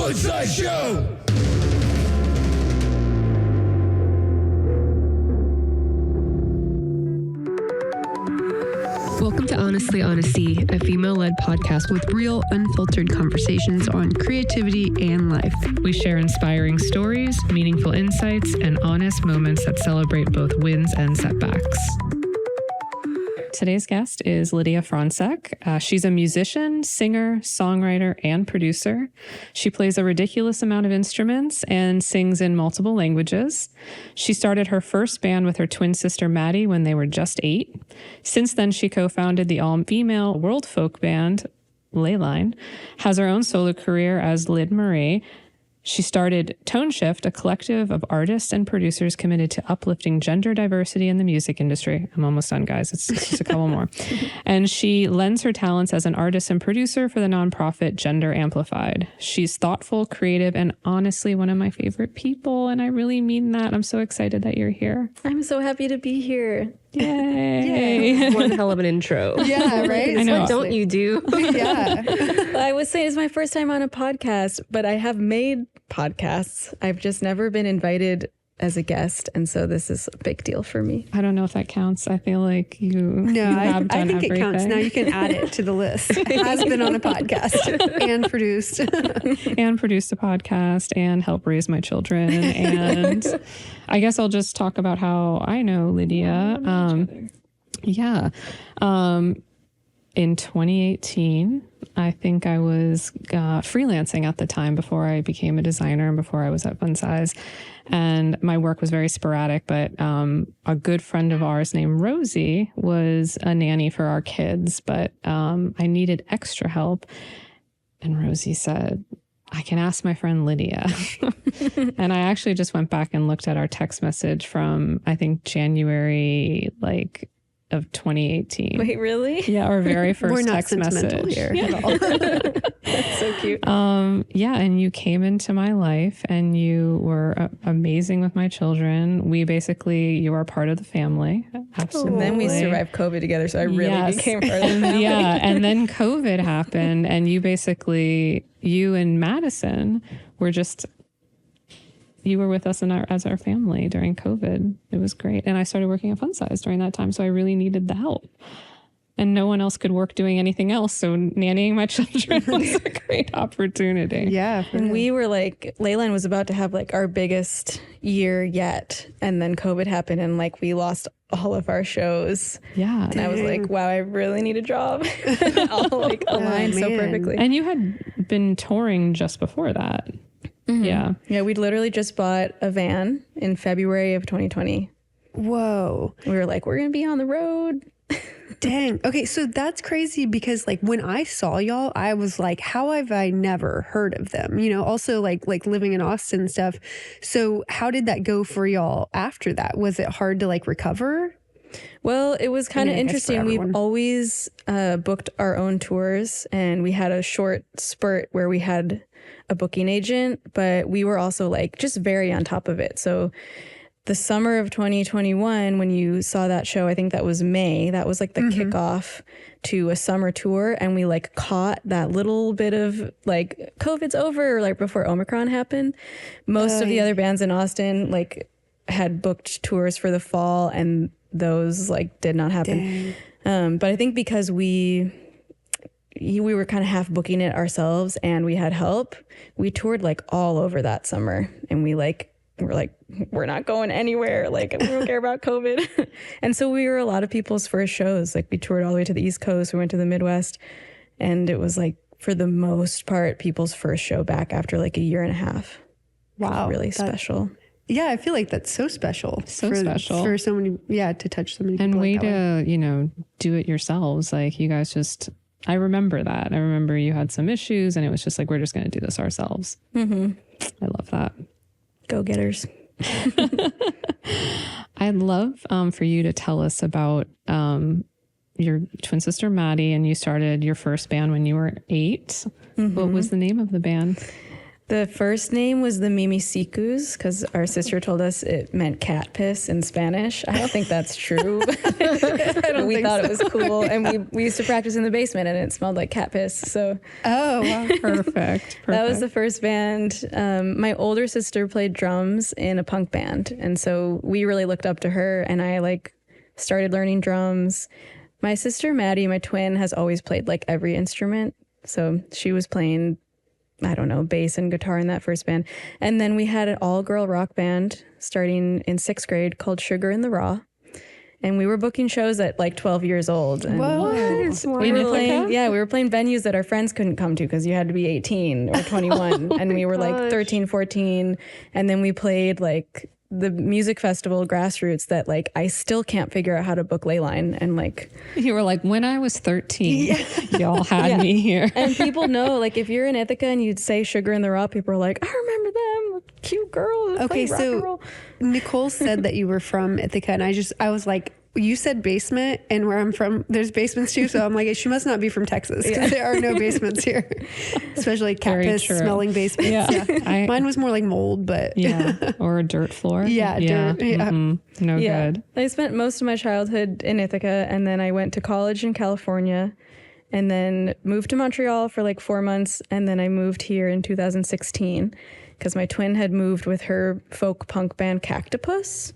Funsize Show! Welcome to Honestly Honesty, a female-led podcast with real, unfiltered conversations on creativity and life. We share inspiring stories, meaningful insights, and honest moments that celebrate both wins and setbacks. Today's guest is Lydia Froncek. She's a musician, singer, songwriter, and producer. She plays a ridiculous amount of instruments and sings in multiple languages. She started her first band with her twin sister Maddie when they were just 8. Since then, she co-founded the all-female world folk band, Leyline, has her own solo career as Lyd Marie. She started Tone Shift, a collective of artists and producers committed to uplifting gender diversity in the music industry. I'm almost done, guys. It's just a couple more. And she lends her talents as an artist and producer for the nonprofit Gender Amplified. She's thoughtful, creative, and honestly one of my favorite people. And I really mean that. I'm so excited that you're here. I'm so happy to be here. Yay. One hell of an intro. Yeah, right? I know. What don't you do? Yeah. I was saying it's my first time on a podcast, but I have made podcasts. I've just never been invited as a guest, and so this is a big deal for me. I don't know if that counts. I feel like you I have done think everything. it counts. Now you can add it to the list. Has been on a podcast and produced. And produced a podcast and help raise my children. And I guess I'll just talk about how I know Lydia. In 2018, I think I was freelancing at the time before I became a designer and before I was at Funsize. And my work was very sporadic, but a good friend of ours named Rosie was a nanny for our kids, but I needed extra help. And Rosie said, I can ask my friend Lydia. And I actually just went back and looked at our text message from, I think, January, of 2018. Wait, really? Yeah, our very first We're not text sentimental message. here Yeah. at all. That's so cute. And you came into my life and you were amazing with my children. You are part of the family. Absolutely. And then we survived COVID together, so I really became part of the family. Yeah, and then COVID happened, and you and Madison were just... You were with us as our family during COVID. It was great. And I started working at Funsize during that time. So I really needed the help. And no one else could work doing anything else. So nannying my children was a great opportunity. Yeah. And we were Leyline was about to have our biggest year yet. And then COVID happened and we lost all of our shows. Yeah. And I was like, wow, I really need a job. All aligned so perfectly. And you had been touring just before that. Mm-hmm. Yeah. Yeah, we'd literally just bought a van in February of 2020. Whoa. We were like, we're going to be on the road. Dang. Okay, so that's crazy because when I saw y'all, I was like, how have I never heard of them? Also like living in Austin and stuff. So how did that go for y'all after that? Was it hard to recover? Well, it was kind of interesting. We've always booked our own tours, and we had a short spurt where we had a booking agent, but we were also just very on top of it. So the summer of 2021, when you saw that show, I think that was May, that was the kickoff to a summer tour. And we caught that little bit of COVID's over, before Omicron happened. Most of the other bands in Austin had booked tours for the fall, and those did not happen. But I think because we were kind of half booking it ourselves and we had help, we toured all over that summer, and we're not going anywhere. We don't care about COVID. And so we were a lot of people's first shows. We toured all the way to the East Coast. We went to the Midwest, and it was for the most part, people's first show back after a year and a half. Wow. Really special. Yeah, I feel like that's so special. Special. For so many, to touch so many people. And way to, do it yourselves. You guys just... I remember that. I remember you had some issues and it was just we're just going to do this ourselves. Mm-hmm. I love that. Go-getters. I'd love for you to tell us about your twin sister, Maddie, and you started your first band when you were 8. Mm-hmm. What was the name of the band? The first name was the Mimisikus because our sister told us it meant cat piss in Spanish. I don't think that's true. We thought it was cool. And we used to practice in the basement and it smelled like cat piss. So Oh, wow. Perfect. that was the first band. My older sister played drums in a punk band. And so we really looked up to her and I like started learning drums. My sister, Maddie, my twin, has always played like every instrument. So she was playing, I don't know, bass and guitar in that first band. And then we had an all-girl rock band starting in 6th grade called Sugar in the Raw. And we were booking shows at like 12 years old. And Whoa. we were playing venues that our friends couldn't come to because you had to be 18 or 21. And we were like 13, 14. And then we played like the music festival Grassroots that like I still can't figure out how to book Leyline. And like You were like, when I was 13, y'all had me here. And people know, like if you're in Ithaca and you'd say Sugar in the Raw, people are like, I remember them, cute girl. Okay, rock and roll. Nicole said that you were from Ithaca, and I was like, you said basement, and where I'm from, there's basements too. So I'm like, she must not be from Texas because there are no basements here, especially cat Very piss true. smelling basements. Yeah. Mine was more like mold, but or a dirt floor. dirt. Yeah. No good. I spent most of my childhood in Ithaca, and then I went to college in California, and then moved to Montreal for like 4 months, and then I moved here in 2016 because my twin had moved with her folk punk band Cactopus.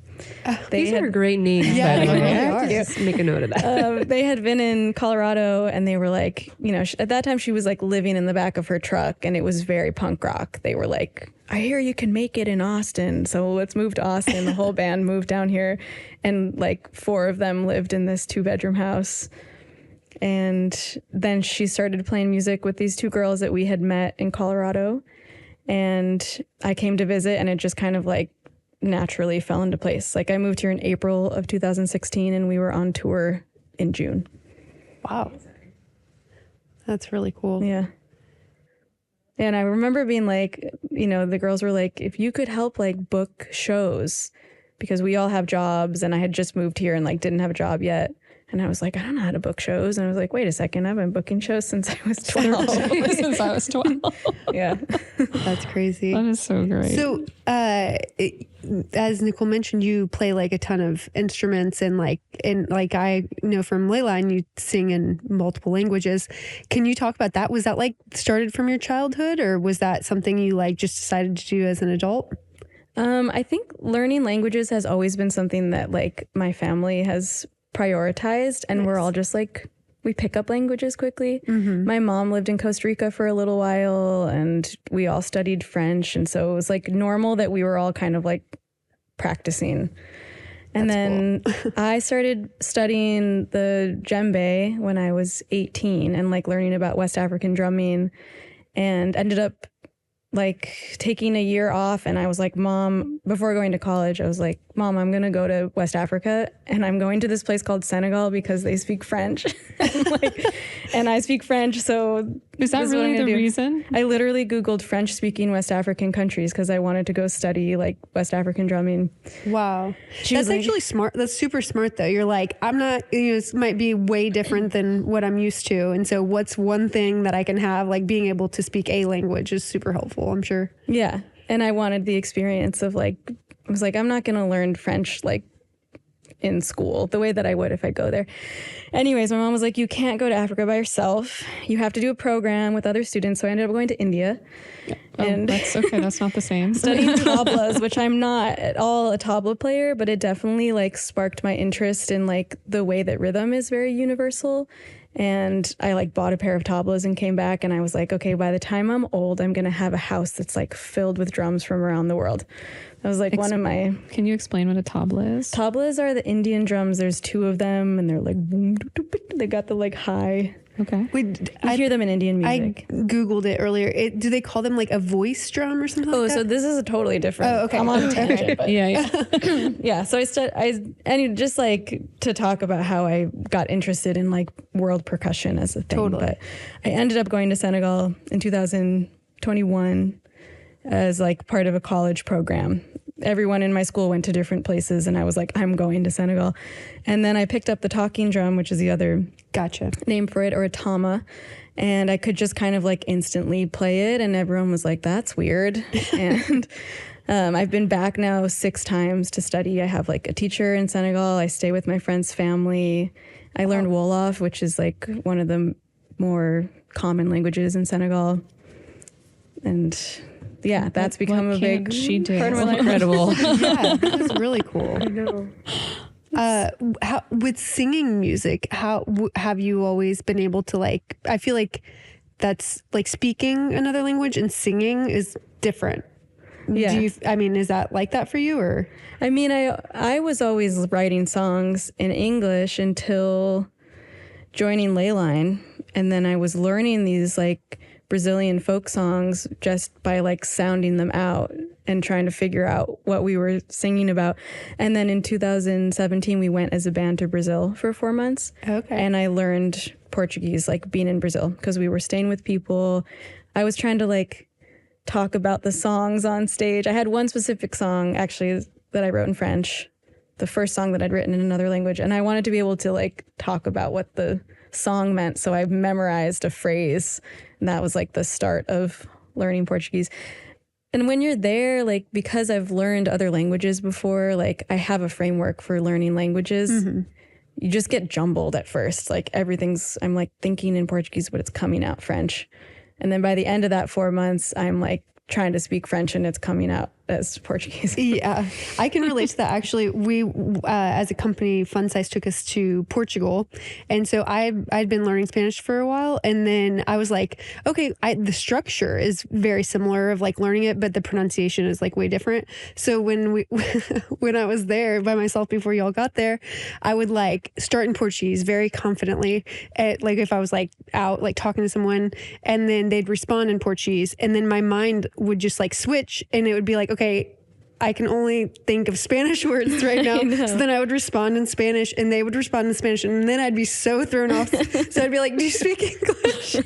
These are great names. Yeah, by the way. they I have are. to just make a note of that. They had been in Colorado and they were like, you know, at that time she was like living in the back of her truck and it was very punk rock. They were like, I hear you can make it in Austin, so let's move to Austin. The whole band moved down here and like 4 of them lived in this 2-bedroom house. And then she started playing music with these 2 girls that we had met in Colorado. And I came to visit and it just kind of like naturally fell into place. Like I moved here in April of 2016 and we were on tour in June. Wow. That's really cool. Yeah. And I remember being like, you know, the girls were like, if you could help like book shows, because we all have jobs and I had just moved here and like didn't have a job yet. And I was like, I don't know how to book shows. And I was like, wait a second, I've been booking shows since I was 12. Since I was 12. Yeah. That's crazy. That is so great. So, as Nicole mentioned, you play like a ton of instruments and like I know from Leyline, you sing in multiple languages. Can you talk about that? Was that like started from your childhood or was that something you like just decided to do as an adult? I think learning languages has always been something that like my family has prioritized and we're all just like, we pick up languages quickly. Mm-hmm. My mom lived in Costa Rica for a little while and we all studied French. And so it was like normal that we were all kind of like practicing. And then cool. I started studying the djembe when I was 18 and like learning about West African drumming and ended up like taking a year off. And I was like, Mom, before going to college, I was like, Mom, I'm going to go to West Africa and I'm going to this place called Senegal because they speak French. and I speak French. So is that really the reason? I literally Googled French speaking West African countries because I wanted to go study like West African drumming. Wow. That's actually smart. That's super smart though. You're like, I'm not, you know, this might be way different than what I'm used to. And so what's one thing that I can have, like being able to speak a language is super helpful, I'm sure. Yeah. And I wanted the experience of like, I was like, I'm not going to learn French like in school the way that I would if I go there. Anyways, my mom was like, you can't go to Africa by yourself. You have to do a program with other students. So I ended up going to India. And that's okay. That's not the same. Studying tablas, which I'm not at all a tabla player, but it definitely like sparked my interest in like the way that rhythm is very universal. And I like bought a pair of tablas and came back and I was like, okay, by the time I'm old, I'm going to have a house that's like filled with drums from around the world. That was like one of my... Can you explain what a tabla is? Tablas are the Indian drums. There's 2 of them and they're like, boom, they got the like high. Okay. I hear them in Indian music. I Googled it earlier. Do they call them like a voice drum or something like that? So this is a totally different... Oh, okay. I'm on a tangent. But Yeah. yeah. So I just like to talk about how I got interested in like world percussion as a thing. Totally. But I ended up going to Senegal in 2021 as like part of a college program. everyone in my school went to different places, and I was like, I'm going to Senegal. And then I picked up the talking drum, which is the other name for it, or a tama. And I could just kind of like instantly play it, and everyone was like, that's weird. And I've been back now 6 times to study. I have like a teacher in Senegal. I stay with my friend's family. I learned Wolof, which is like one of the more common languages in Senegal. And yeah, that's become a big part of my life. Incredible. Yeah, that was really cool. I know. With singing music, how have you always been able to like, I feel like that's like speaking another language and singing is different. Yeah. Is that like that for you, or? I mean, I was always writing songs in English until joining Leyline. And then I was learning these like Brazilian folk songs just by like sounding them out and trying to figure out what we were singing about. And then in 2017, we went as a band to Brazil for 4 months. Okay. And I learned Portuguese, like being in Brazil, because we were staying with people. I was trying to like talk about the songs on stage. I had one specific song actually that I wrote in French, the first song that I'd written in another language. And I wanted to be able to like talk about what the song meant. So I memorized a phrase, and that was like the start of learning Portuguese. And when you're there, like, because I've learned other languages before, like I have a framework for learning languages. Mm-hmm. You just get jumbled at first. Like I'm like thinking in Portuguese, but it's coming out French. And then by the end of that 4 months, I'm like trying to speak French and it's coming out as Portuguese. Yeah, I can relate to that. Actually, we, as a company, Funsize took us to Portugal. And so I'd been learning Spanish for a while. And then I was like, okay, the structure is very similar of like learning it, but the pronunciation is like way different. So when I was there by myself before y'all got there, I would like start in Portuguese very confidently. Like if I was like out, like talking to someone, and then they'd respond in Portuguese. And then my mind would just like switch, and it would be like, okay, I can only think of Spanish words right now. So then I would respond in Spanish and they would respond in Spanish, and then I'd be so thrown off. So I'd be like, do you speak English?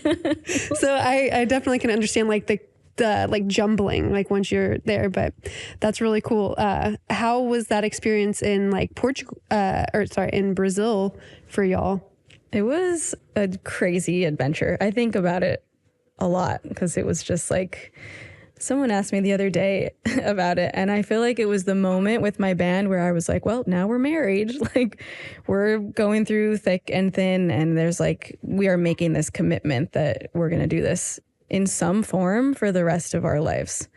So I definitely can understand like the like jumbling, like once you're there, but that's really cool. How was that experience in like in Brazil for y'all? It was a crazy adventure. I think about it a lot because it was just like, someone asked me the other day about it, and I feel like it was the moment with my band where I was like, well, now we're married. Like, we're going through thick and thin, and there's like, we are making this commitment that we're going to do this in some form for the rest of our lives.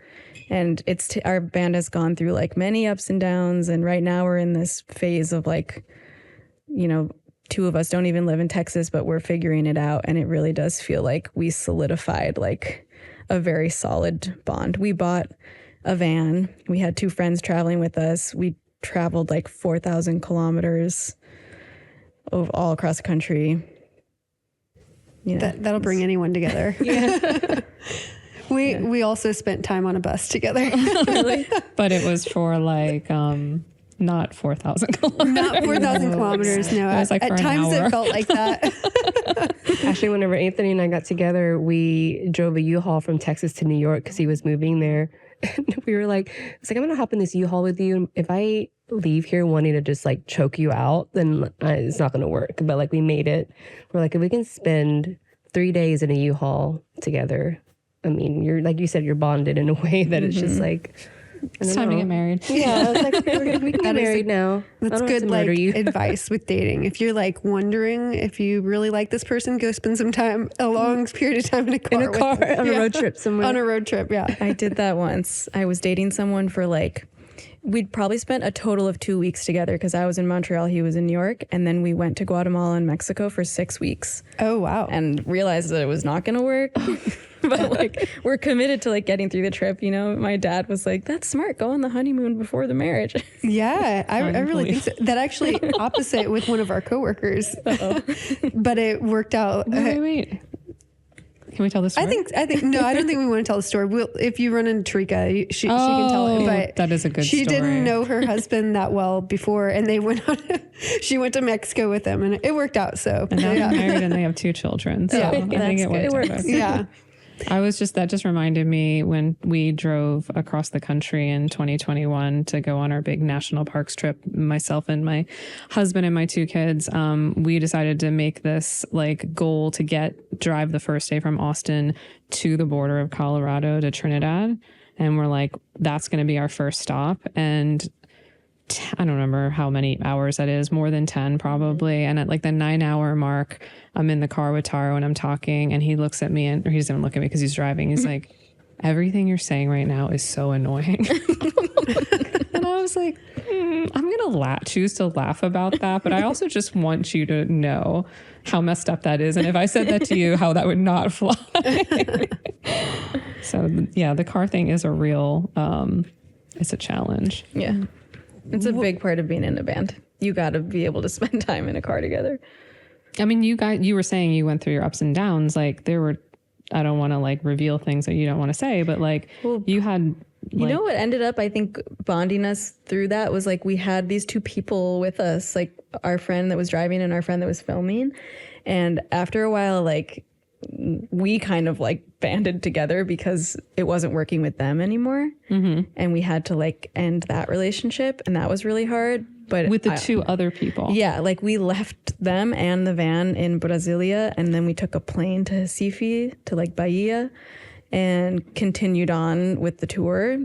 And our band has gone through like many ups and downs, and right now we're in this phase of like, you know, 2 of us don't even live in Texas, but we're figuring it out, and it really does feel like we solidified like a very solid bond. We bought a van. We had 2 friends traveling with us. We traveled like 4,000 kilometers all across the country. You know, that'll bring anyone together. Yeah. We also spent time on a bus together. Really? But it was for like not 4,000 kilometers. Not 4,000 kilometers, no. It was like at times it felt like that. Actually, whenever Anthony and I got together, we drove a U-Haul from Texas to New York because he was moving there. And we were like, it's like, I'm going to hop in this U-Haul with you. And if I leave here wanting to just like choke you out, then it's not going to work. But like, we made it. We're like, if we can spend 3 days in a U-Haul together, I mean, you're like you said, you're bonded in a way that it's just like, it's time to get married. Yeah, I was like, okay, we can get married now. That's good like advice with dating. If you're like wondering if you really like this person, go spend some time, a long period of time in a car on a road trip somewhere. On a road trip, yeah. I did that once. I was dating someone for like, we'd probably spent a total of 2 weeks together because I was in Montreal, he was in New York, and then we went to Guatemala and Mexico for 6 weeks. Oh, wow. And realized that it was not going to work. But like, we're committed to like getting through the trip. You know, my dad was like, that's smart. Go on the honeymoon before the marriage. Yeah, I really think so. That actually opposite with one of our coworkers. But it worked out. Wait. Can we tell the story? I think no, I don't think we want to tell the story. If you run into Tarika, she can tell it. But that is a good story. She didn't know her husband that well before, and they went on. She went to Mexico with him, and it worked out. So and now they're married and they have 2 children. So I think it works. Yeah. That just reminded me when we drove across the country in 2021 to go on our big national parks trip, myself and my husband and my 2 kids. We decided to make this like goal to drive the first day from Austin to the border of Colorado to Trinidad. And we're like, that's going to be our first stop. And I don't remember how many hours that is, more than 10 probably. And at like the 9-hour mark, I'm in the car with Taro and I'm talking and he looks at me or he doesn't even look at me because he's driving. He's like, everything you're saying right now is so annoying. And I was like, I'm going to choose to laugh about that. But I also just want you to know how messed up that is. And if I said that to you, how that would not fly. So yeah, the car thing is it's a challenge. Yeah. It's a big part of being in a band. You got to be able to spend time in a car together. I mean, you were saying you went through your ups and downs. Like there were, I don't want to like reveal things that you don't want to say, but like you had, you know what ended up, I think, bonding us through that was like we had these 2 people with us, like our friend that was driving and our friend that was filming. And after a while, like we kind of like banded together because it wasn't working with them anymore. Mm-hmm. And we had to like end that relationship. And that was really hard. But with the 2 other people. Yeah. Like we left them and the van in Brasilia. And then we took a plane to Recife, to like Bahia, and continued on with the tour.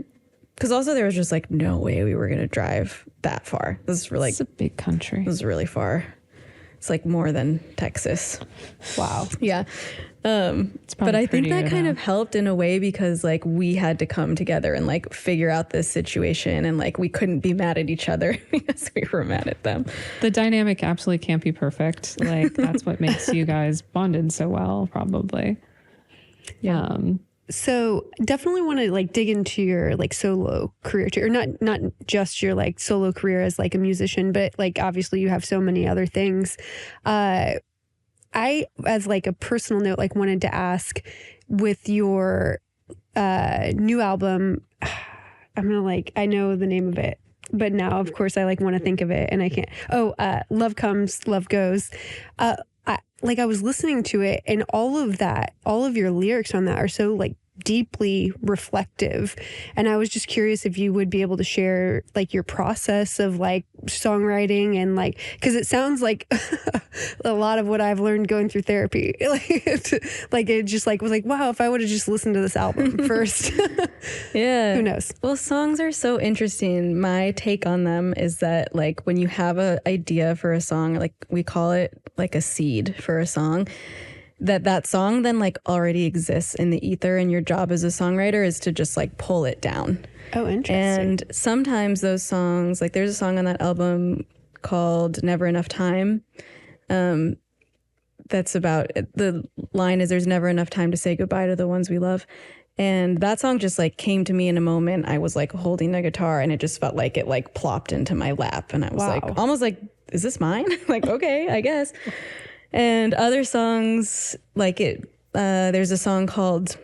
Because also there was just like no way we were going to drive that far. This is really, it's a big country. This is really far. It's like more than Texas. Wow. Yeah. But I think that kind of helped in a way because like we had to come together and like figure out this situation and like we couldn't be mad at each other because we were mad at them. The dynamic absolutely can't be perfect. Like that's what makes you guys bonded so well, probably. Yeah. So definitely want to like dig into your like solo career too, or not just your like solo career as like a musician, but like obviously you have so many other things. I, as like a personal note, like wanted to ask with your new album, I'm gonna like, I know the name of it, but now of course I like want to think of it and I can't. Love Comes, Love Goes. I was listening to it and all of your lyrics on that are so like deeply reflective. And I was just curious if you would be able to share like your process of like songwriting and like, because it sounds like a lot of what I've learned going through therapy. Like it just like was like, wow, if I would have just listened to this album first. Yeah. Who knows? Well, songs are so interesting. My take on them is that like when you have an idea for a song, like we call it like a seed for a song, that song then like already exists in the ether, and your job as a songwriter is to just like pull it down. Oh, interesting. And sometimes those songs, like there's a song on that album called Never Enough Time. That's about, the line is there's never enough time to say goodbye to the ones we love. And that song just like came to me in a moment. I was like holding the guitar and it just felt like it like plopped into my lap. And I was like, almost like, is this mine? Like, okay, I guess. And other songs like there's a song called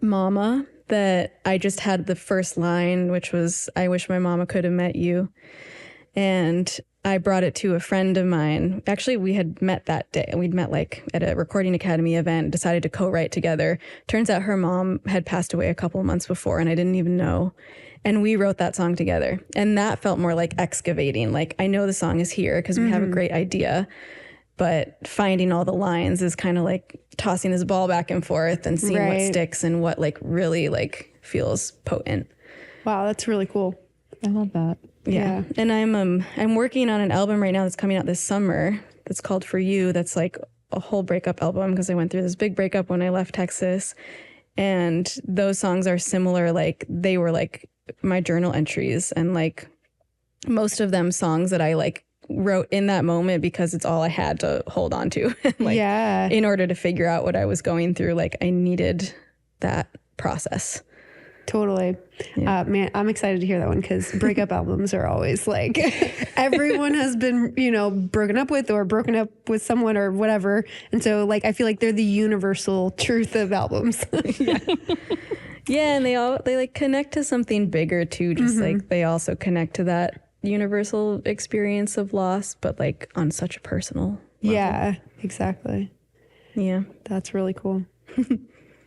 Mama that I just had the first line, which was, I wish my mama could have met you. And I brought it to a friend of mine. Actually, we had met that day. We'd met like at a Recording Academy event, decided to co-write together. Turns out her mom had passed away a couple of months before and I didn't even know. And we wrote that song together. And that felt more like excavating. Like, I know the song is here because we have a great idea. But finding all the lines is kind of like tossing his ball back and forth and seeing what sticks and what like really like feels potent. Wow, that's really cool. I love that. Yeah. And I'm working on an album right now that's coming out this summer that's called For You. That's like a whole breakup album because I went through this big breakup when I left Texas. And those songs are similar. Like they were like my journal entries and like most of them songs that I like wrote in that moment because it's all I had to hold on to. Like, in order to figure out what I was going through, like I needed that process. Totally. Yeah. Man, I'm excited to hear that one because breakup albums are always like everyone has been, broken up with or broken up with someone or whatever. And so like, I feel like they're the universal truth of albums. Yeah. And they like connect to something bigger too. Just like they also connect to that universal experience of loss, but like on such a personal level. Yeah, exactly. Yeah. That's really cool.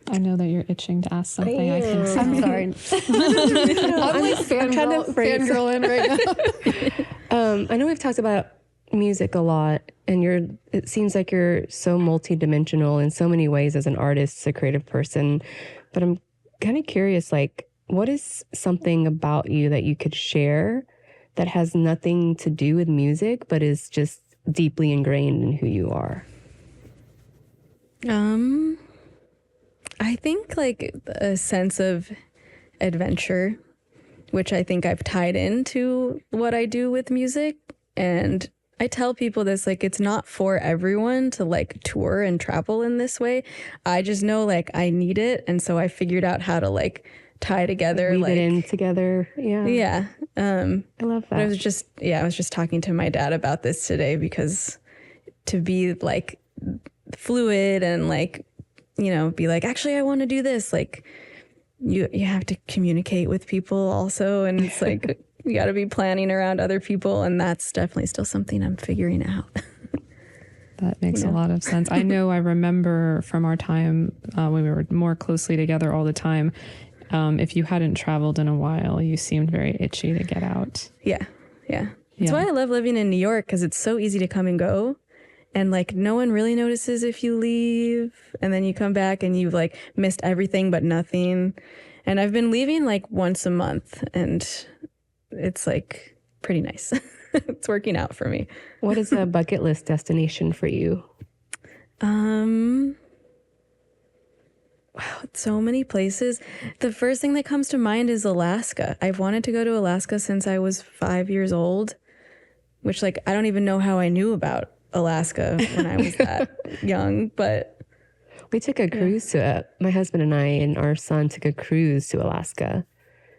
I know that you're itching to ask something. I can see. I'm sorry. I'm like fangirling right now. I know we've talked about music a lot, and it seems like you're so multidimensional in so many ways as an artist, a creative person. But I'm kind of curious, like, what is something about you that you could share that has nothing to do with music, but is just deeply ingrained in who you are? I think like a sense of adventure, which I think I've tied into what I do with music. And I tell people this, like, it's not for everyone to like tour and travel in this way. I just know like I need it. And so I figured out how to like tie together, Weave like it in together. Yeah. Yeah. I love that. I was just talking to my dad about this today, because to be like fluid and like, you know, be like, actually, I want to do this. Like you have to communicate with people also. And it's like, you got to be planning around other people. And that's definitely still something I'm figuring out. That makes a lot of sense. I know I remember from our time when we were more closely together all the time, if you hadn't traveled in a while, you seemed very itchy to get out. Yeah. That's why I love living in New York, because it's so easy to come and go. And like no one really notices if you leave, and then you come back and you've like missed everything but nothing. And I've been leaving like once a month, and it's like pretty nice. It's working out for me. What is a bucket list destination for you? Wow, so many places. The first thing that comes to mind is Alaska. I've wanted to go to Alaska since I was 5 years old, which like I don't even know how I knew about Alaska when I was that young, but we took a cruise to my husband and I and our son took a cruise to Alaska,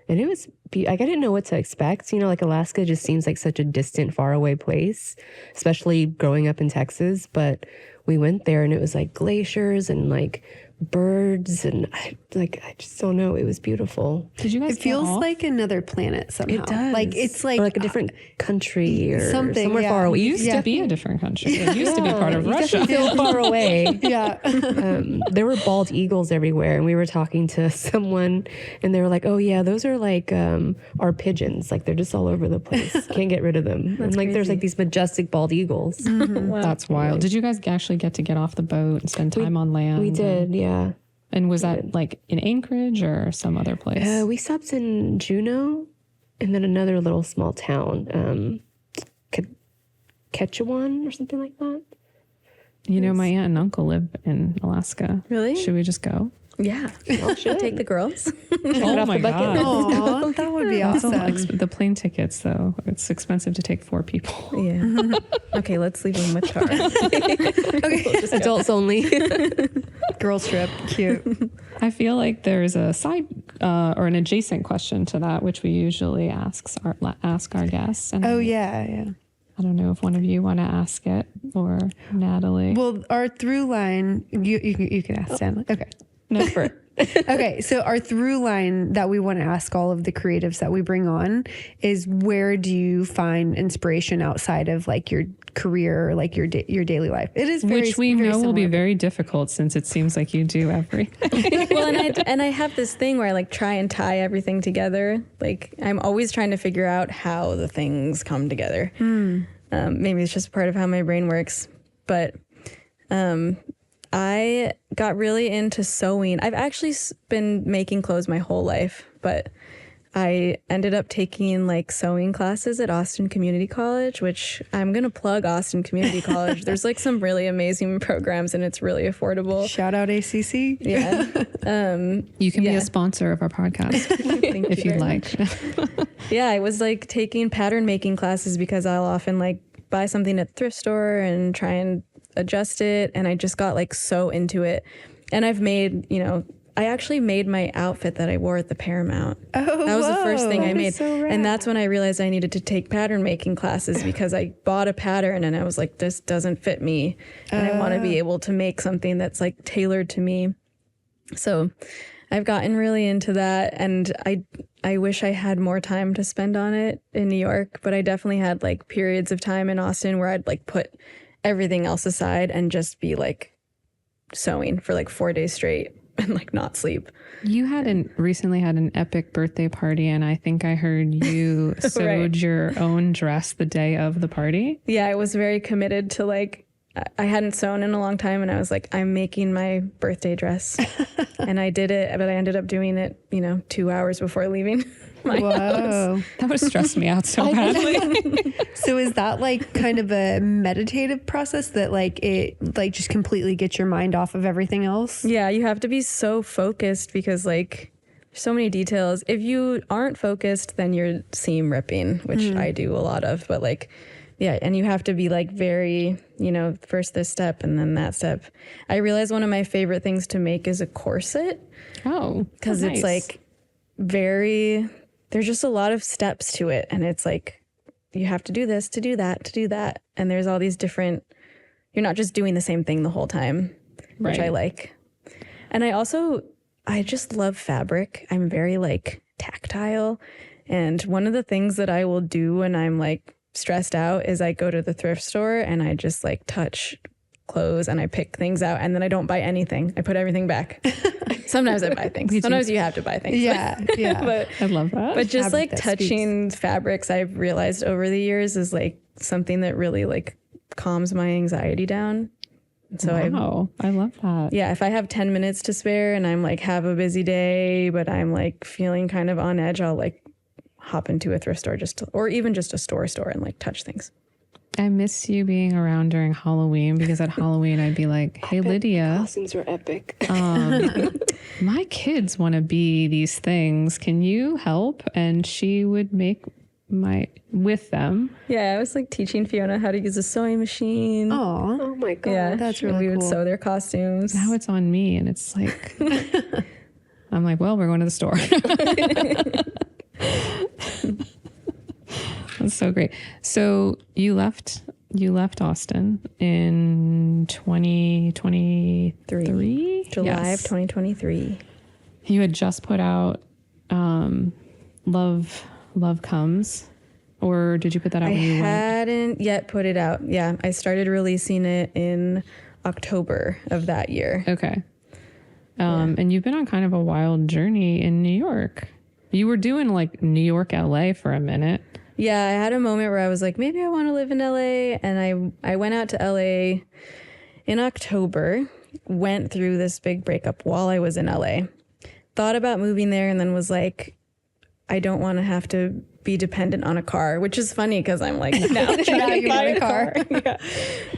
and it was I didn't know what to expect. You know, like Alaska just seems like such a distant, faraway place, especially growing up in Texas. But we went there and it was like glaciers and like birds, and I just don't know. It was beautiful. Did you guys? It feels like another planet somehow. It does. Like it's like, or like a different country or something, somewhere far away. It used to be a different country. It used to be part of Russia. You feel far away. Yeah. There were bald eagles everywhere, and we were talking to someone, and they were like, "Oh yeah, those are like our pigeons. Like they're just all over the place. Can't get rid of them." And like there's like these majestic bald eagles. Mm-hmm. Wow. That's wild. Did you guys actually get off the boat and spend time on land? We did, yeah. And was that like in Anchorage or some other place? We stopped in Juneau, and then another little small town, Ketchewan or something like that. You know, my aunt and uncle live in Alaska. Really? Should we just go? Yeah. Take the girls. Oh my God. Oh, that would be awesome. The plane tickets, though, it's expensive to take 4 people. Yeah. Okay, let's leave them with Tara. Okay, adults only. Girls trip, cute. I feel like there's a side or an adjacent question to that, which we usually ask our guests. And Yeah. I don't know if one of you want to ask it, or Natalie. Well, our through line, you can ask Stanley. Okay. No, for Okay, so our through line that we want to ask all of the creatives that we bring on is, where do you find inspiration outside of like your career or like your daily life? It is very, which we very know will be similar. very difficult, since it seems like you do everything. Well, and I have this thing where I like try and tie everything together. Like I'm always trying to figure out how the things come together. Maybe it's just part of how my brain works, but I got really into sewing. I've actually been making clothes my whole life, but I ended up taking like sewing classes at Austin Community College, which I'm going to plug Austin Community College. There's like some really amazing programs, and it's really affordable. Shout out ACC. Yeah. You can be a sponsor of our podcast if you'd like. Yeah, I was like taking pattern making classes because I'll often like buy something at the thrift store and try and adjust it. And I just got like so into it. And I've made, I actually made my outfit that I wore at the Paramount. Oh, that was the first thing I that made. is so rad. And that's when I realized I needed to take pattern making classes, because I bought a pattern and I was like, this doesn't fit me. And I want to be able to make something that's like tailored to me. So I've gotten really into that, and I wish I had more time to spend on it in New York, but I definitely had like periods of time in Austin where I'd like put everything else aside and just be like sewing for like 4 days straight. and like not sleep. You recently had an epic birthday party, and I think I heard you sewed your own dress the day of the party. Yeah, I was very committed to like, I hadn't sewn in a long time, and I was like, I'm making my birthday dress. And I did it, but I ended up doing it, 2 hours before leaving my house. That would stress me out so badly. So is that like kind of a meditative process that like it like just completely gets your mind off of everything else? Yeah, you have to be so focused because like so many details. If you aren't focused, then you're seam ripping, which I do a lot of, but like, yeah, and you have to be like very, first this step and then that step. I realized one of my favorite things to make is a corset. Oh, because nice. it's like there's just a lot of steps to it. And it's like, you have to do this, to do that, to do that. And there's all these different, you're not just doing the same thing the whole time, which I like. And I just love fabric. I'm very like tactile. And one of the things that I will do when I'm like stressed out is I go to the thrift store and I just like touch clothes and I pick things out and then I don't buy anything. I put everything back. Sometimes I buy things. Sometimes you have to buy things. Yeah. But I love that. But just like touching fabrics, I've realized over the years is like something that really like calms my anxiety down. So I love that. Yeah, if I have 10 minutes to spare and I'm like have a busy day, but I'm like feeling kind of on edge, I'll like hop into a thrift store or even just a store and like touch things. I miss you being around during Halloween because at Halloween I'd be like, hey, Lydia. Costumes were epic. My kids want to be these things. Can you help? And she would make with them. Yeah, I was like teaching Fiona how to use a sewing machine. Oh my God. Yeah, that's really we cool. would sew their costumes. Now it's on me. And it's like, I'm like, well, we're going to the store. That's so great. So you left Austin in 2023? July of 2023. You had just put out Love Comes, or did you put that out when you went? I hadn't yet put it out. Yeah, I started releasing it in October of that year. Okay. And you've been on kind of a wild journey in New York. You were doing like New York, LA for a minute. Yeah, I had a moment where I was like, maybe I want to live in LA. And I went out to LA in October, went through this big breakup while I was in LA, thought about moving there, and then was like, I don't want to have to be dependent on a car, which is funny because I'm like, now trying to buy a car. Yeah.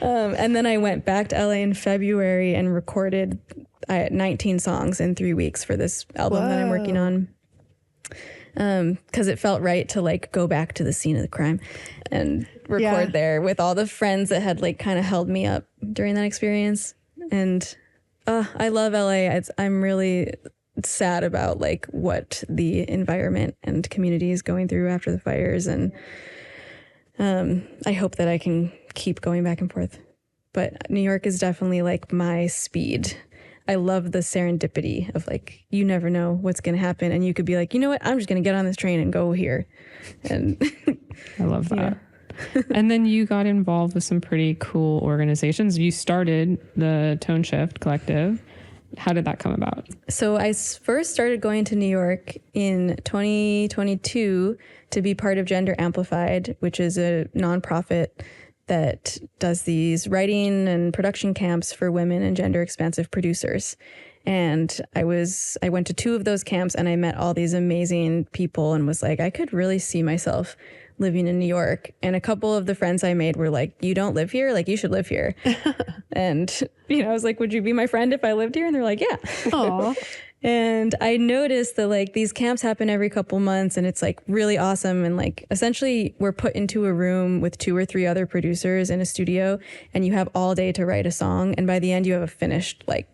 And then I went back to LA in February and recorded 19 songs in 3 weeks for this album that I'm working on. Because it felt right to like go back to the scene of the crime and record there with all the friends that had like kind of held me up during that experience. And I love LA. I'm really sad about like what the environment and community is going through after the fires. And I hope that I can keep going back and forth. But New York is definitely like my speed. I love the serendipity of like, you never know what's going to happen. And you could be like, you know what? I'm just going to get on this train and go here. And I love that. And then you got involved with some pretty cool organizations. You started the Tone Shift Collective. How did that come about? So I first started going to New York in 2022 to be part of Gender Amplified, which is a nonprofit that does these writing and production camps for women and gender expansive producers. And I went to 2 of those camps and I met all these amazing people and was like, I could really see myself living in New York. And a couple of the friends I made were like, you don't live here? Like, you should live here. And, I was like, would you be my friend if I lived here? And they're like, yeah. Aww. And I noticed that like these camps happen every couple months and it's like really awesome. And like essentially we're put into a room with 2 or 3 other producers in a studio and you have all day to write a song. And by the end you have a finished, like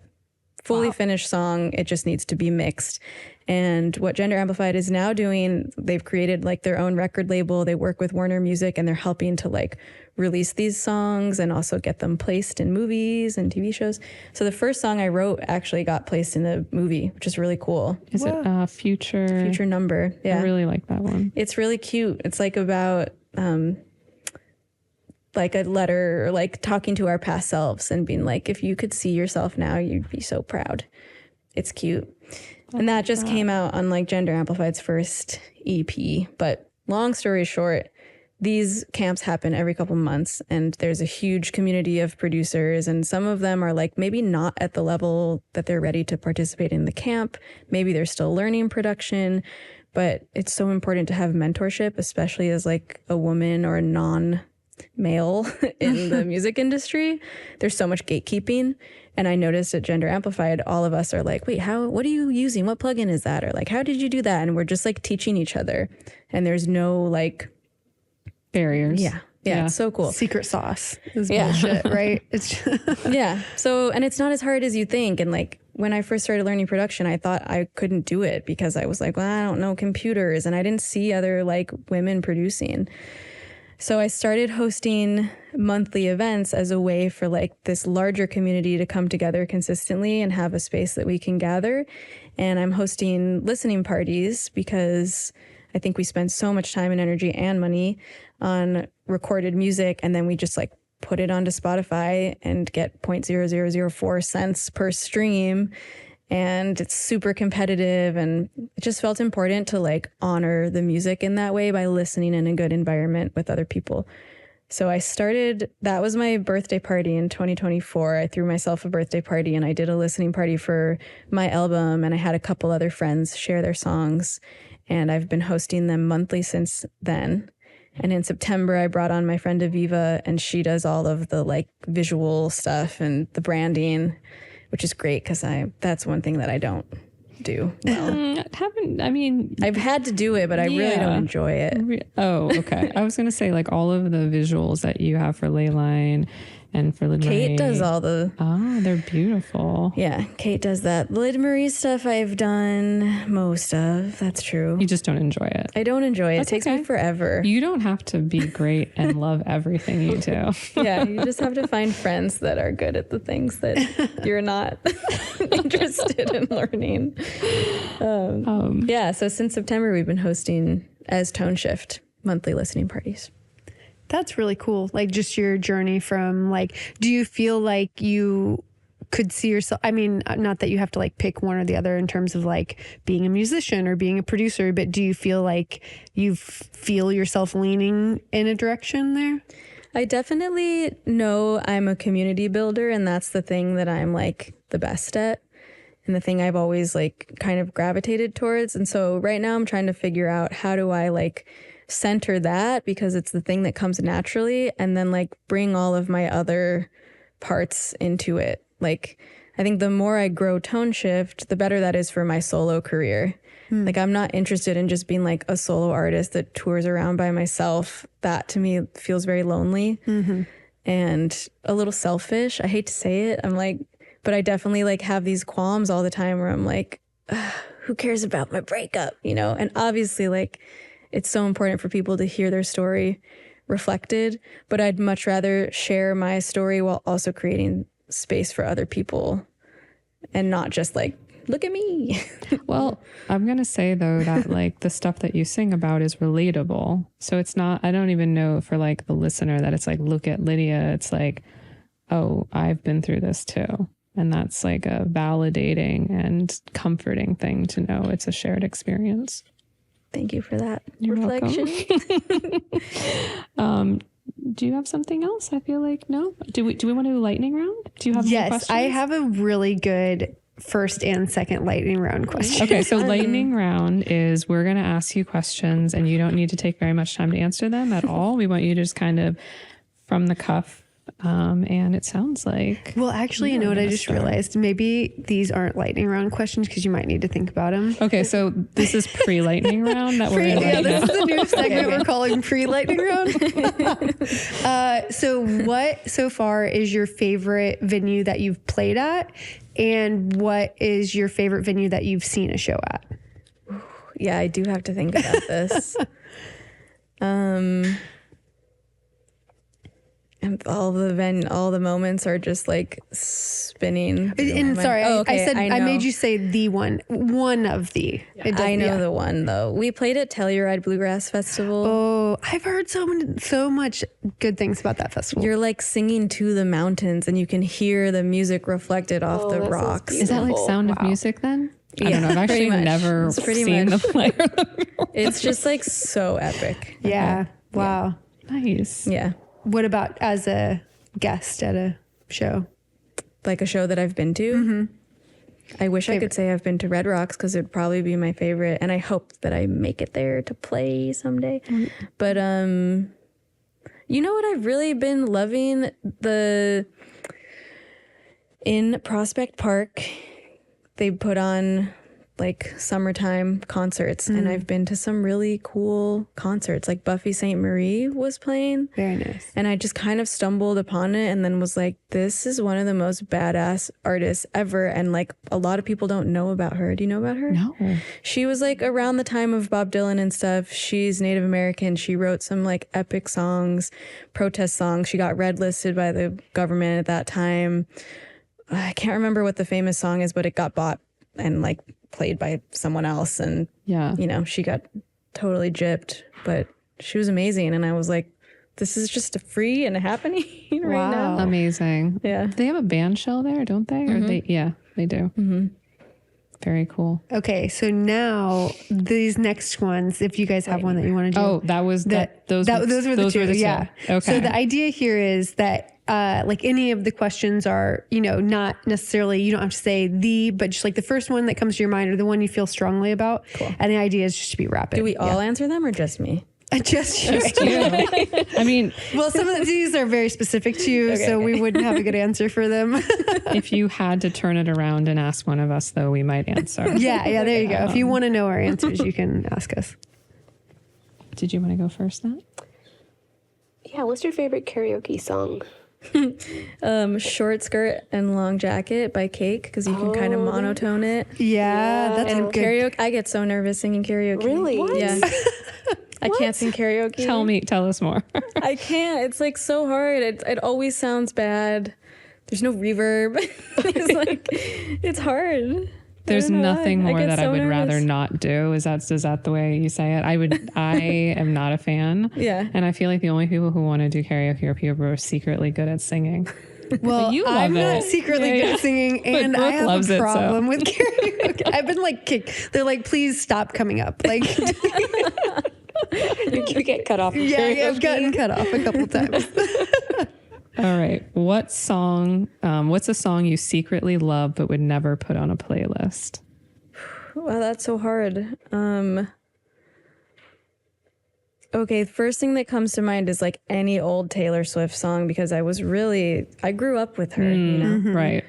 fully finished song. It just needs to be mixed. And what Gender Amplified is now doing, they've created like their own record label. They work with Warner Music and they're helping to like release these songs and also get them placed in movies and TV shows. So the first song I wrote actually got placed in a movie, which is really cool. Is it Future Number? Yeah. I really like that one. It's really cute. It's like about like a letter or like talking to our past selves and being like, if you could see yourself now, you'd be so proud. it's cute. And that just came out on like Gender Amplified's first EP. But long story short, these camps happen every couple months, and there's a huge community of producers, and some of them are like maybe not at the level that they're ready to participate in the camp. Maybe they're still learning production, but it's so important to have mentorship, especially as like a woman or a non-male in the music industry. There's so much gatekeeping. And I noticed at Gender Amplified, all of us are like, wait, what are you using? What plugin is that? Or like, how did you do that? And we're just like teaching each other. And there's no like barriers. Yeah, it's so cool. Secret sauce is bullshit, right? It's yeah. So, and it's not as hard as you think. And like when I first started learning production, I thought I couldn't do it because I was like, well, I don't know computers, and I didn't see other like women producing. So I started hosting monthly events as a way for like this larger community to come together consistently and have a space that we can gather. And I'm hosting listening parties because I think we spend so much time and energy and money on recorded music, and then we just like put it onto Spotify and get 0.0004 cents per stream. And it's super competitive, and it just felt important to like honor the music in that way by listening in a good environment with other people. So I started, that was my birthday party in 2024. I threw myself a birthday party, and I did a listening party for my album, and I had a couple other friends share their songs, and I've been hosting them monthly since then. And in September, I brought on my friend Aviva, and she does all of the like visual stuff and the branding, which is great because that's one thing that I don't do well. I've had to do it, but I really don't enjoy it. Oh, okay. I was going to say like all of the visuals that you have for Leyline and for Lyd Kate Marie. does all the... Oh, they're beautiful. Yeah, Kate does that. Lyd Marie stuff I've done most of. That's true. You just don't enjoy it. I don't enjoy it. That's it takes okay. me forever. You don't have to be great and love everything you do. Yeah, you just have to find friends that are good at the things that you're not interested in learning. Yeah, so since September, we've been hosting as Tone Shift monthly listening parties. That's really cool. Like just your journey from like, do you feel like you could see yourself, I mean, not that you have to like pick one or the other in terms of like being a musician or being a producer, but do you feel like you feel yourself leaning in a direction there? I definitely know I'm a community builder, and that's the thing that I'm like the best at, and the thing I've always like kind of gravitated towards. And so right now I'm trying to figure out how do I like center that, because it's the thing that comes naturally, and then like bring all of my other parts into it. Like I think the more I grow Tone Shift, the better that is for my solo career. Like I'm not interested in just being like a solo artist that tours around by myself. That to me feels very lonely and a little selfish. I hate to say it. I'm like, but I definitely like have these qualms all the time where I'm like, who cares about my breakup, you know? And obviously like it's so important for people to hear their story reflected, but I'd much rather share my story while also creating space for other people and not just like, look at me. Well, I'm going to say though that like the stuff that you sing about is relatable. So it's not, I don't even know for like the listener that it's like, look at Lydia. It's like, oh, I've been through this too. And that's like a validating and comforting thing to know it's a shared experience. Thank you for that You're reflection. Do you have something else? I feel like no. Do we want to do lightning round? Do you have more questions? I have a really good first and second lightning round question. Okay, so lightning round is we're going to ask you questions, and you don't need to take very much time to answer them at all. We want you to just kind of from the cuff. And it sounds like... Well, actually, you know what I just realized? Maybe these aren't lightning round questions because you might need to think about them. Okay, so this is pre-lightning round that we're in right this now. is the new segment we're calling pre-lightning round. So what so far is your favorite venue that you've played at? And what is your favorite venue that you've seen a show at? Yeah, I do have to think about this. And all the moments are just like spinning. And sorry, okay, I said I know. made you say the one of the. I know the one though. We played at Telluride Bluegrass Festival. Oh, I've heard so much good things about that festival. You're like singing to the mountains, and you can hear the music reflected off the rocks. Is that like Sound of Music then? I don't know. I've actually never seen the player. It's just like so epic. Yeah. Okay. Wow. Nice. Yeah. What about as a guest at a show? Like a show that I've been to? Mm-hmm. I wish I could say I've been to Red Rocks because it would probably be my favorite. And I hope that I make it there to play someday. Mm-hmm. But you know what I've really been loving? In Prospect Park, they put on like summertime concerts, and I've been to some really cool concerts. Like Buffy St. Marie was playing. Very nice. And I just kind of stumbled upon it and then was like, this is one of the most badass artists ever. And like a lot of people don't know about her. Do you know about her? No. She was like around the time of Bob Dylan and stuff. She's Native American. She wrote some like epic songs, protest songs. She got red listed by the government at that time. I can't remember what the famous song is, but it got bought and like played by someone else, and you know, she got totally gypped, but she was amazing. And I was like, this is just free and happening right now. Amazing. Yeah. They have a band shell there, don't they? Mm-hmm. Or they do. Mm-hmm. Very cool. Okay, so now these next ones, if you guys have one that you want to do. Oh, that was those were the two. Yeah. Okay. So the idea here is that like any of the questions are, you know, not necessarily, you don't have to say but just like the first one that comes to your mind or the one you feel strongly about. Cool. And the idea is just to be rapid. Do we all answer them or just me? Just you. I mean, well, some of these are very specific to you, so we wouldn't have a good answer for them. If you had to turn it around and ask one of us, though, we might answer. Yeah, there you go. If you want to know our answers, you can ask us. Did you want to go first then? Yeah, what's your favorite karaoke song? Short Skirt and Long Jacket by Cake, because you can kind of monotone it. Yeah, that's and good. Karaoke. I get so nervous singing karaoke. Really? What? Yeah. I can't sing karaoke. Tell us more. I can't. It's like so hard. It always sounds bad. There's no reverb. It's hard. There's nothing more that I would rather not do. Is that the way you say it? I am not a fan. Yeah. And I feel like the only people who want to do karaoke are people who are secretly good at singing. Well, I'm not secretly good at singing, and I have a problem with karaoke. I've been like kicked. They're like, please stop coming up. Like, you get cut off. Yeah, I've gotten cut off a couple times. All right. What's a song you secretly love but would never put on a playlist? Wow, that's so hard. Okay, first thing that comes to mind is like any old Taylor Swift song, because I grew up with her, you know? Mm-hmm. Right.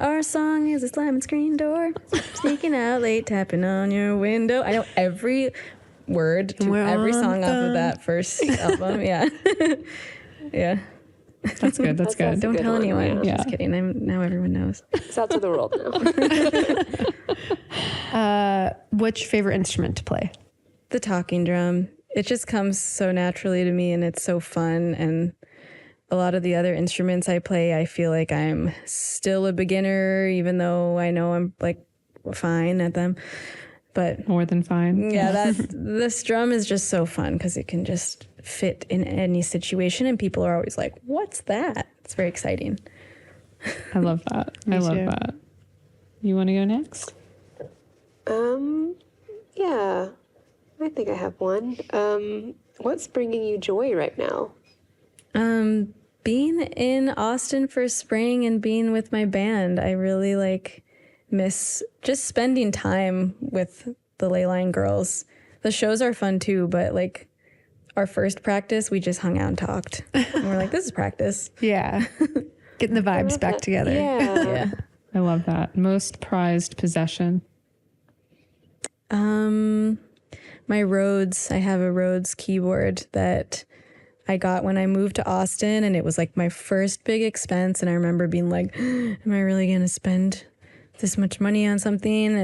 Our song is a slamming screen door, sneaking out late, tapping on your window. I know every word to every song off of that first album. Yeah. Yeah. That's good. That's good. Don't tell anyone. Yeah. Just kidding. Now everyone knows. It's out to the world now. What's your favorite instrument to play? The talking drum. It just comes so naturally to me, and it's so fun. And a lot of the other instruments I play, I feel like I'm still a beginner, even though I know I'm like fine at them. But more than fine. Yeah, this drum is just so fun because it can just fit in any situation, and people are always like, "What's that?" It's very exciting. I love that. I love that. You want to go next? Yeah, I think I have one. What's bringing you joy right now? Being in Austin for spring and being with my band. I really miss just spending time with the Leyline girls. The shows are fun too, but our first practice, we just hung out and talked. And we're like, this is practice. Yeah. Getting the vibes back together. Yeah. I love that. Most prized possession? My Rhodes. I have a Rhodes keyboard that I got when I moved to Austin, and it was my first big expense. And I remember being like, am I really going to spend this much money on something?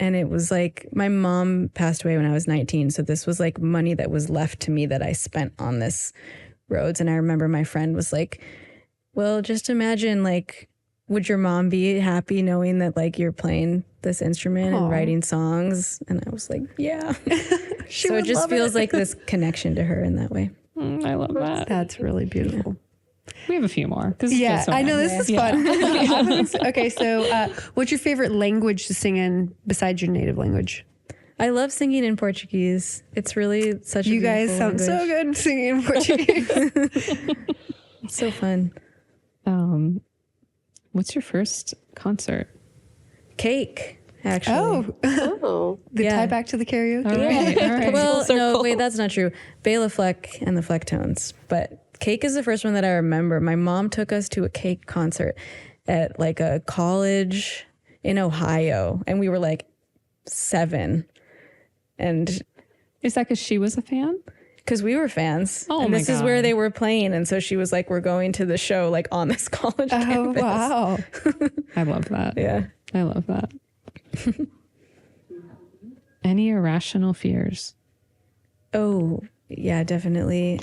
And it was my mom passed away when I was 19. So this was money that was left to me that I spent on this roads. And I remember my friend was like, well, just imagine, like, would your mom be happy knowing that, like, you're playing this instrument and writing songs? And I was like, yeah. So it just feels like this connection to her in that way. I love that. That's really beautiful. We have a few more. Yeah, I know this is fun. Okay, so what's your favorite language to sing in besides your native language? I love singing in Portuguese. It's really such a You guys sound so good singing in Portuguese. It's so fun. What's your first concert? Cake, actually. Oh. Tie back to the karaoke. All right. Well, no, wait, that's not true. Bela Fleck and the Flecktones. But Cake is the first one that I remember. My mom took us to a Cake concert at like a college in Ohio. And we were like 7. And Is that because she was a fan? because we were fans. Oh, and my this is God. where they were playing. And so she was like, we're going to the show like on this college campus. Wow. I love that. Yeah. I love that. Any irrational fears? Oh, yeah, definitely.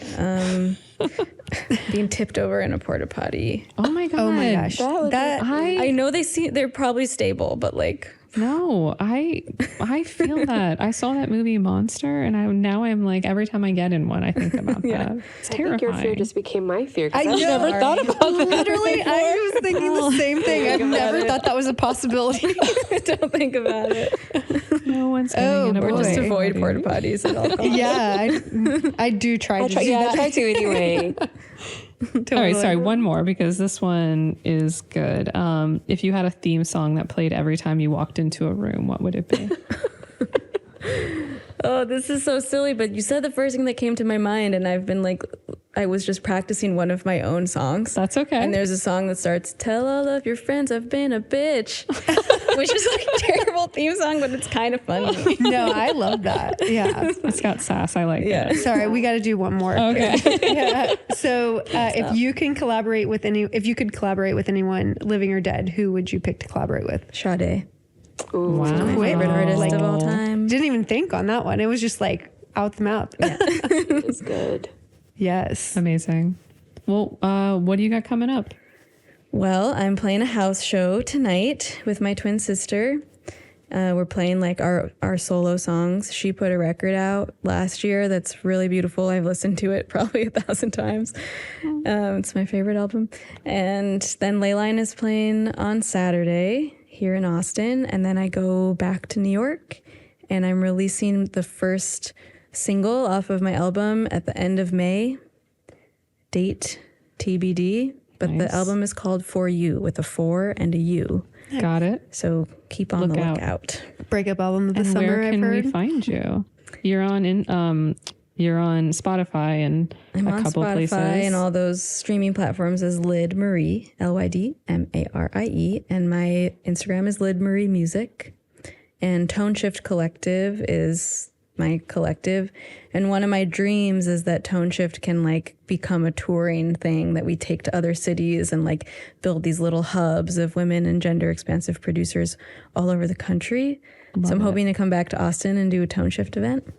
Being tipped over in a porta potty. Oh my god. Oh my gosh. I know they're probably stable, but like, No, I feel that. I saw that movie Monster, and I'm like, every time I get in one, I think about that. It's I think your fear terrifying. just became my fear. I I've never thought about that. Literally, I was thinking the same thing. I've never thought that was a possibility. don't think about it. No one's getting in a Or just porta avoid potty. porta potties at all costs. Yeah, I do try to do I that. try to anyway. All right, sorry, one more because this one is good. If you had a theme song that played every time you walked into a room, what would it be? Oh, this is so silly, but you said the first thing that came to my mind, and I've been like, I was just practicing one of my own songs. That's okay. And there's a song that starts, "Tell all of your friends I've been a bitch," which is like a terrible theme song, but it's kind of funny. No, I love that. Yeah. It's got sass. I like it. Sorry, we got to do one more. Okay. Yeah. So, if you could collaborate with anyone, living or dead, who would you pick to collaborate with? Sade, Ooh. Wow. my favorite artist of all time. Didn't even think on that one. It was just like out the mouth. It's good. Yes. Amazing. Well, what do you got coming up? Well, I'm playing a house show tonight with my twin sister. We're playing like our solo songs. She put a record out last year that's really beautiful. I've listened to it probably 1,000 times. It's my favorite album. And then Leyline is playing on Saturday here in Austin. And then I go back to New York and I'm releasing the first single off of my album at the end of May. Date TBD. But Nice. the album is called For You with a 4 and a U. Got it. So keep on the lookout. Breakup album of the And summer, where I've can heard. we find you? You're on Spotify and I'm a on couple Spotify places. and all those streaming platforms as Lyd Marie, LYDMARIE. And my Instagram is Lyd Marie Music. And Tone Shift Collective is my collective. And one of my dreams is that Tone Shift can like become a touring thing that we take to other cities and like build these little hubs of women and gender expansive producers all over the country. So I'm hoping to come back to Austin and do a Tone Shift event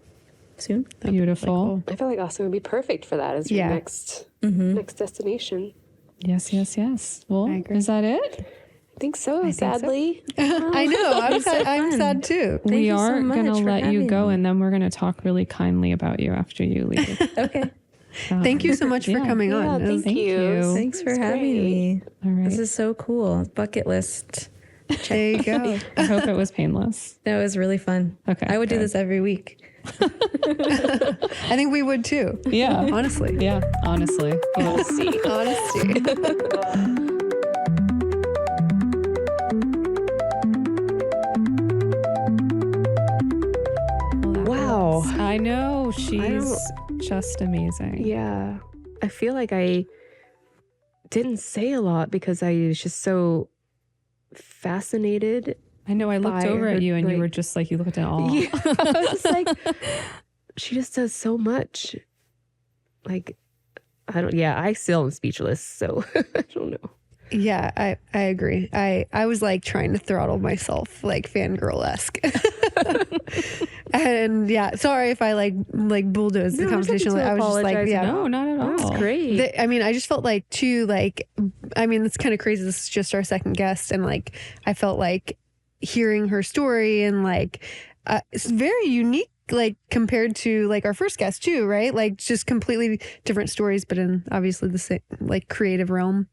soon. Beautiful. I feel like Austin would be perfect for that as your next destination. Yes, yes, yes. Well, is that it? I think so, sadly. I know. I'm sad too. We you so are much going to for let you having go, me. and then we're going to talk really kindly about you after you leave. Okay. Thank you so much for coming on. Yeah, thank you. Thanks for That's having great. me. All right. This is so cool. Bucket list. There you go. I hope it was painless. That was really fun. Okay, I would do good. this every week. I think we would too. Yeah. Honestly. Yeah, honestly. Honesty. Honesty. Wow. I know. She's just amazing. Yeah. I feel like I didn't say a lot because I was just so fascinated. I know. I looked By over her, at you and you like- were just like, you looked at all. Yeah, I was just like, she just does so much. Like, I still am speechless. So I don't know. Yeah, I agree. I was like trying to throttle myself, like fangirl-esque. And yeah, sorry if I like bulldozed the conversation. I was just like, yeah, no, not at all. That's great. I mean, I just felt like too, like, I mean, it's kind of crazy. This is just our second guest. And like, I felt like hearing her story and like, it's very unique, like compared to like our first guest too, right? Like just completely different stories, but in obviously the same like creative realm.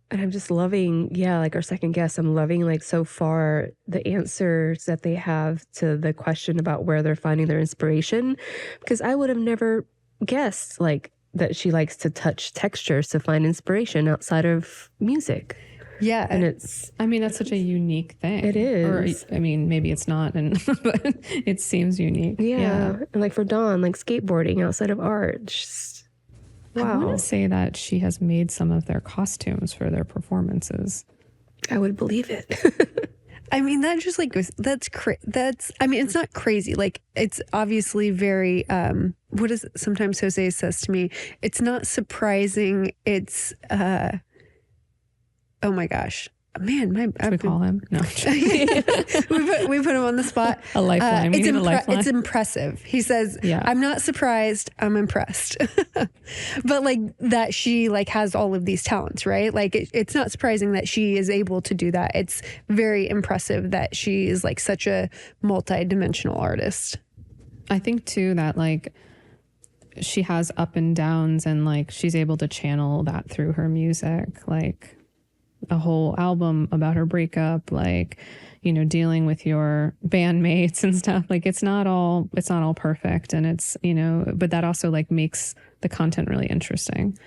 And I'm just loving, like our second guest, I'm loving like so far the answers that they have to the question about where they're finding their inspiration. Because I would have never guessed like that she likes to touch textures to find inspiration outside of music. Yeah. And that's such a unique thing. It is. Or, maybe it's not, but it seems unique. Yeah. And like for Dawn, like skateboarding outside of art. Just, wow. I want to say that she has made some of their costumes for their performances. I would believe it. I mean, that just like goes, I mean, it's not crazy. Like, it's obviously very, what is it? Sometimes Jose says to me, it's not surprising. It's, oh my gosh. Man, Should we call him? No. we put him on the spot. A lifeline. We need a lifeline. It's impressive. He says, I'm not surprised. I'm impressed. But like that she like has all of these talents, right? Like it's not surprising that she is able to do that. It's very impressive that she is like such a multi-dimensional artist. I think too that like she has up and downs and like she's able to channel that through her music. Like a whole album about her breakup, like, dealing with your bandmates and stuff. Like it's not all perfect. And it's, but that also like makes the content really interesting.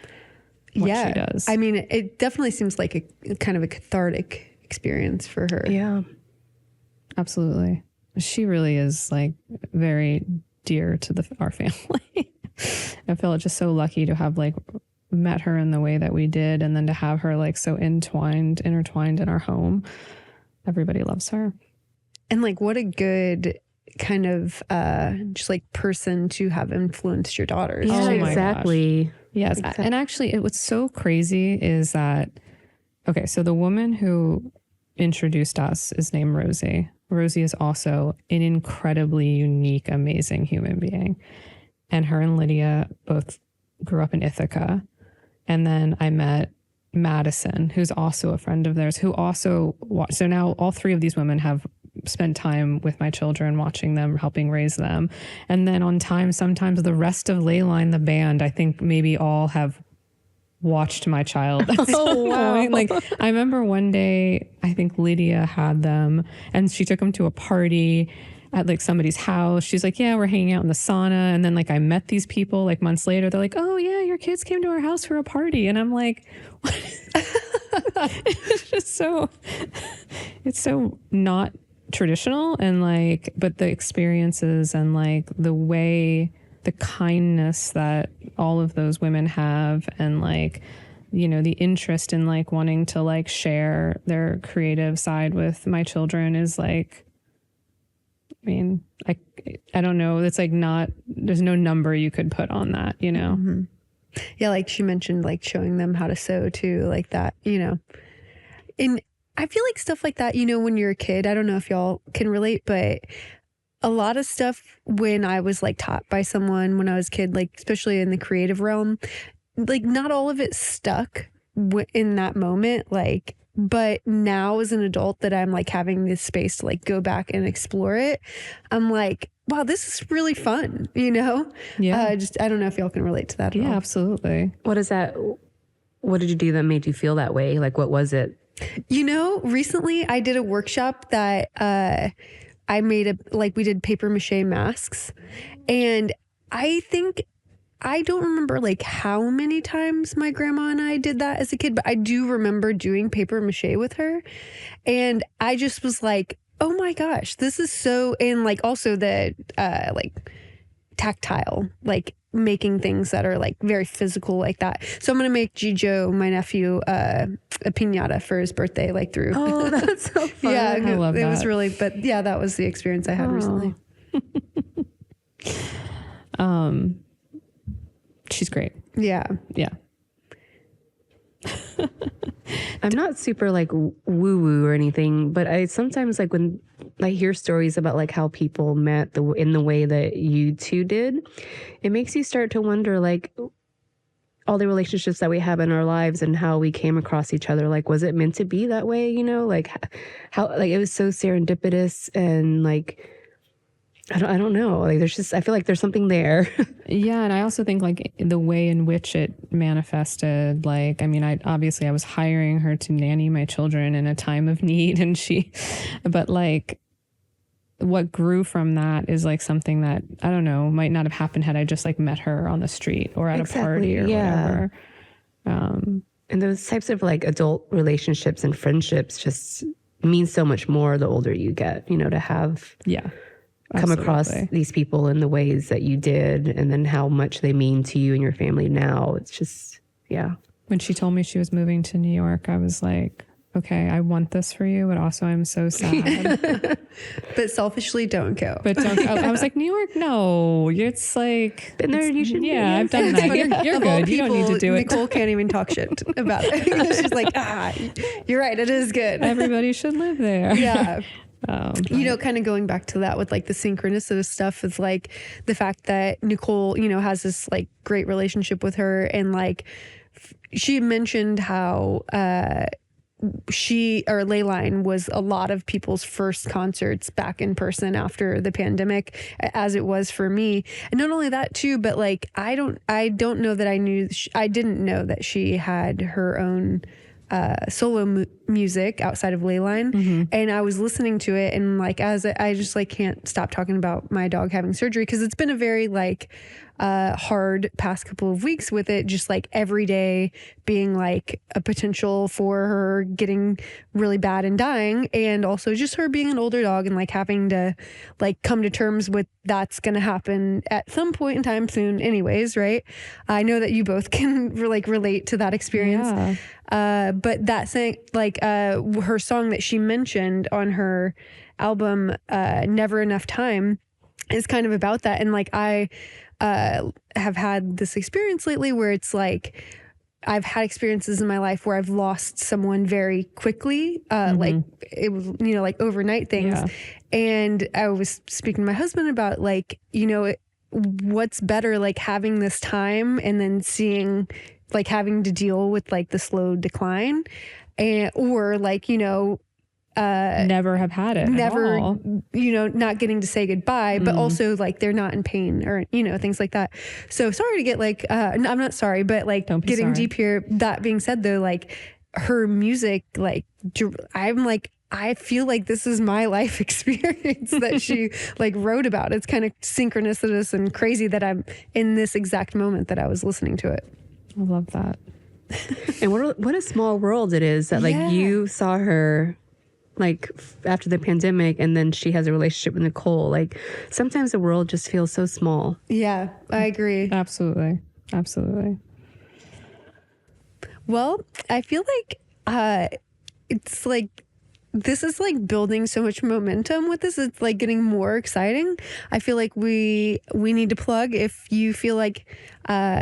What she does. I mean, it definitely seems like a kind of a cathartic experience for her. Yeah. Absolutely. She really is like very dear to our family. I feel just so lucky to have like met her in the way that we did, and then to have her like so intertwined in our home. Everybody loves her. And like what a good kind of just like person to have influenced your daughters. Yeah, Oh my exactly. Gosh. Yes. And actually what's so crazy is that, okay, so the woman who introduced us is named Rosie. Rosie is also an incredibly unique, amazing human being. And her and Lydia both grew up in Ithaca. And then I met Madison, who's also a friend of theirs, who also so now all three of these women have spent time with my children, watching them, helping raise them. And then on time, sometimes the rest of Leyline, the band, I think maybe all have watched my child. Oh, wow. Like I remember one day, I think Lydia had them and she took them to a party at like somebody's house. She's like, yeah, we're hanging out in the sauna. And then like I met these people like months later. They're like, oh yeah, your kids came to our house for a party. And I'm like, what? It's just it's so not traditional. And like, but the experiences and like the way, the kindness that all of those women have, and like, the interest in like wanting to like share their creative side with my children is like, I don't know. It's like there's no number you could put on that, Mm-hmm. Yeah. Like she mentioned, like showing them how to sew too, like that, and I feel like stuff like that, when you're a kid, I don't know if y'all can relate, but a lot of stuff when I was like taught by someone when I was a kid, like especially in the creative realm, like not all of it stuck in that moment. Like, but now as an adult that I'm like having this space to like go back and explore it, I'm like, wow, this is really fun, Yeah. I don't know if y'all can relate to that at all. Yeah, absolutely. What is that? What did you do that made you feel that way? Like, what was it? Recently I did a workshop that I made we did paper mache masks, and I don't remember like how many times my grandma and I did that as a kid, but I do remember doing paper mache with her. And I just was like, oh my gosh, this is so, and like also the like tactile, like making things that are like very physical like that. So I'm going to make Gijo, my nephew, a piñata for his birthday, like through. Oh, that's so fun. Yeah, I love it that. was really, but yeah, that was the experience I had recently. She's great. Yeah. Yeah. I'm not super like woo woo or anything, but I sometimes like when I hear stories about like how people met in the way that you two did, it makes you start to wonder like all the relationships that we have in our lives and how we came across each other. Like, was it meant to be that way? You know, like how like it was so serendipitous and like I don't know. Like I feel like there's something there. Yeah. And I also think like the way in which it manifested, like, I mean, I was hiring her to nanny my children in a time of need but like what grew from that is like something that, I don't know, might not have happened had I just like met her on the street or at a party or whatever. And those types of like adult relationships and friendships just mean so much more the older you get, you know, to have. Yeah. Come across these people in the ways that you did and then how much they mean to you and your family now. It's just, yeah. When she told me she was moving to New York, I was like, okay, I want this for you, but also I'm so sad. But selfishly, don't go. But don't. I was like, New York, no. It's like been there. You should. Yeah, I've done that. You're good. You don't need to do it. Nicole can't even talk shit about it. She's like, you're right. It is good. Everybody should live there. Yeah. You know, kind of going back to that with like the synchronicity stuff is like the fact that Nicole, you know, has this like great relationship with her, and like she mentioned how Leyline was a lot of people's first concerts back in person after the pandemic, as it was for me. And not only that too, but like I don't know that I didn't know that she had her own solo music outside of Leyline. And I was listening to it, and like as I just like can't stop talking about my dog having surgery, because it's been a very like hard past couple of weeks with it just like every day being like a potential for her getting really bad and dying, and also just her being an older dog and like having to like come to terms with that's gonna happen at some point in time soon anyways, right? I know that you both can like relate to that experience. But that thing, like her song that she mentioned on her album, Never Enough Time, is kind of about that. And like I have had this experience lately where it's like I've had experiences in my life where I've lost someone very quickly, like it was, you know, like overnight things. And I was speaking to my husband about like, you know, what's better, like having this time and then seeing like having to deal with like the slow decline, or like, you know, never have had it, never, at all. You know, not getting to say goodbye, but also like they're not in pain or, you know, things like that. So sorry to get like, I'm not sorry, but like getting deep here. That being said though, like her music, like I'm like, I feel like this is my life experience that she like wrote about. It's kind of synchronicitous and crazy that I'm in this exact moment that I was listening to it. I love that. And what a small world it is that like you saw her like after the pandemic, and then she has a relationship with Nicole. Like sometimes the world just feels so small. Yeah, I agree. Absolutely. Well, I feel like it's like this is like building so much momentum with this. It's like getting more exciting. I feel like we need to plug, if you feel like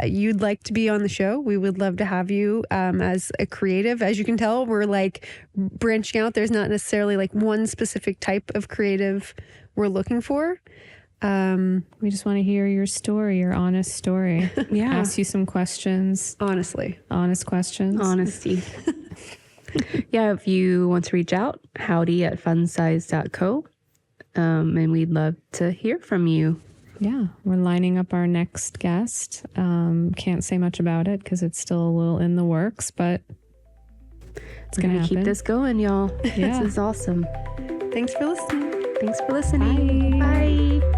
you'd like to be on the show, we would love to have you as a creative. As you can tell, we're like branching out. There's not necessarily like one specific type of creative we're looking for. We just want to hear your story, your honest story. Ask you some questions. Honest questions. Honesty. Yeah, if you want to reach out, howdy@funsize.co. And we'd love to hear from you. Yeah, we're lining up our next guest. Can't say much about it because it's still a little in the works, but it's going to keep this going, y'all. Yeah. This is awesome. Thanks for listening. Bye.